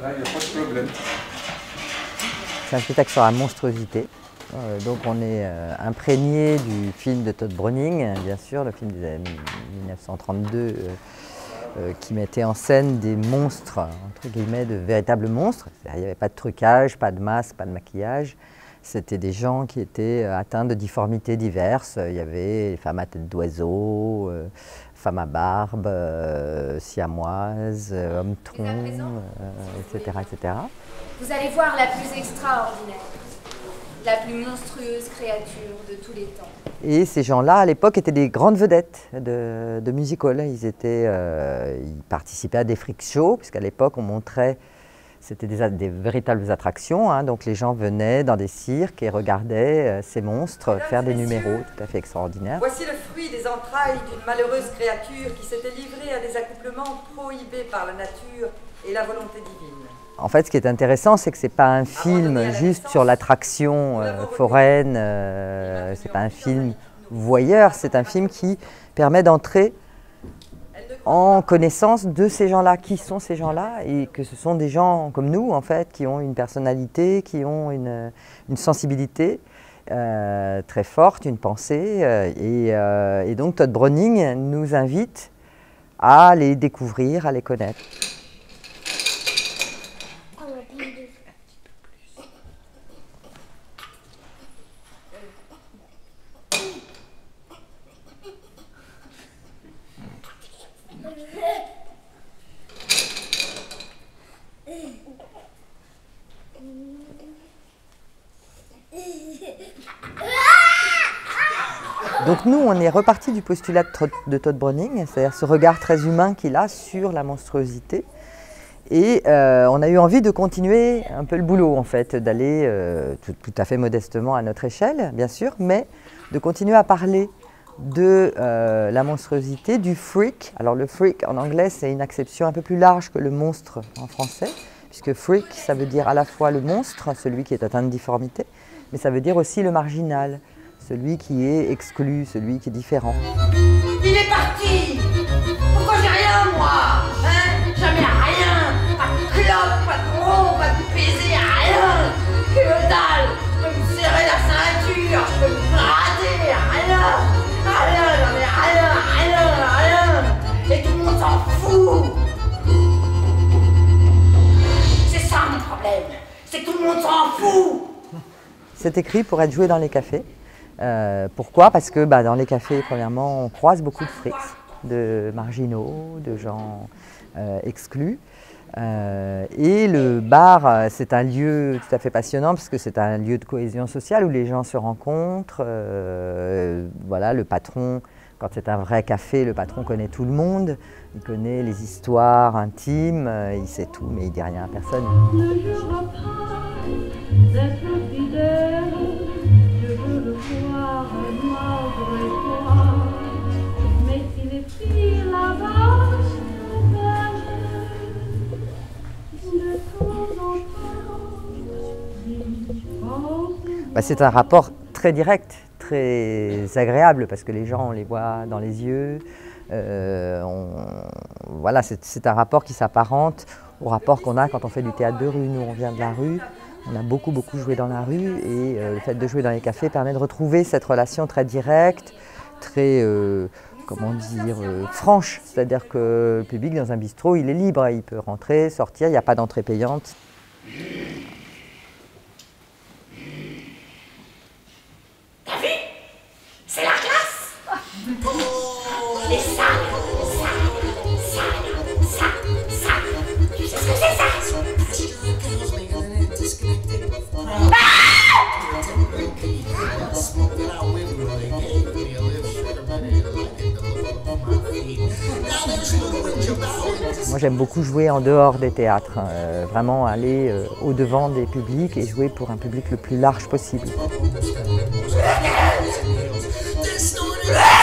Là, il n'y a pas de problème. C'est un spectacle sur la monstruosité. Donc on est imprégné du film de Todd Browning, bien sûr, le film des années 1932 qui mettait en scène des monstres, entre guillemets, de véritables monstres. Il n'y avait pas de trucage, pas de masque, pas de maquillage. C'était des gens qui étaient atteints de difformités diverses. Il y avait les femmes à tête d'oiseau, femmes à barbe, siamoises, hommes-troncs, etc., etc. Vous allez voir la plus extraordinaire, la plus monstrueuse créature de tous les temps. Et ces gens-là, à l'époque, étaient des grandes vedettes de music-hall. Ils participaient à des freak shows, puisqu'à l'époque, on montrait, c'était des véritables attractions. Hein, donc les gens venaient dans des cirques et regardaient ces monstres faire des numéros tout à fait extraordinaires. Voici le fruit des entrailles d'une malheureuse créature qui s'était livrée à des accouplements prohibés par la nature et la volonté divine. En fait, ce qui est intéressant, c'est que ce n'est pas un film juste sur l'attraction foraine, ce n'est pas un film voyeur, c'est un film qui permet d'entrer en connaissance de ces gens-là. Qui sont ces gens-là? Et que ce sont des gens comme nous, en fait, qui ont une personnalité, qui ont une sensibilité très forte, une pensée. Et donc, Todd Browning nous invite à les découvrir, à les connaître. Donc nous, on est reparti du postulat de Todd Browning, c'est-à-dire ce regard très humain qu'il a sur la monstruosité. Et on a eu envie de continuer un peu le boulot, en fait, d'aller tout à fait modestement à notre échelle, bien sûr, mais de continuer à parler de la monstruosité, du freak. Alors le freak, en anglais, c'est une acception un peu plus large que le monstre en français, puisque freak, ça veut dire à la fois le monstre, celui qui est atteint de difformité, mais ça veut dire aussi le marginal, celui qui est exclu, celui qui est différent. Il est parti! Pourquoi j'ai rien, moi? Hein? Jamais rien! Pas de clope, pas de gros, pas de baiser, rien! Que dalle! Je peux me serrer la ceinture, je peux me gratter, rien! Rien, j'en ai rien! Et tout le monde s'en fout! C'est ça mon problème! C'est que tout le monde s'en fout! C'est écrit pour être joué dans les cafés. Pourquoi? Parce que dans les cafés, premièrement, on croise beaucoup de freaks, de marginaux, de gens exclus. Et le bar, c'est un lieu tout à fait passionnant parce que c'est un lieu de cohésion sociale où les gens se rencontrent. Voilà, le patron, quand c'est un vrai café, le patron connaît tout le monde. Il connaît les histoires intimes, il sait tout, mais il dit rien à personne. C'est un rapport très direct, très agréable, parce que les gens, on les voit dans les yeux. Voilà, c'est un rapport qui s'apparente au rapport qu'on a quand on fait du théâtre de rue. Nous, on vient de la rue, on a beaucoup joué dans la rue, et le fait de jouer dans les cafés permet de retrouver cette relation très directe, très, comment dire, franche. C'est-à-dire que le public dans un bistrot, il est libre, il peut rentrer, sortir, il n'y a pas d'entrée payante. C'est la classe! Les salles! Tu sais ce que c'est ça? Moi, j'aime beaucoup jouer en dehors des théâtres, vraiment aller au-devant des publics et jouer pour un public le plus large possible. Ah!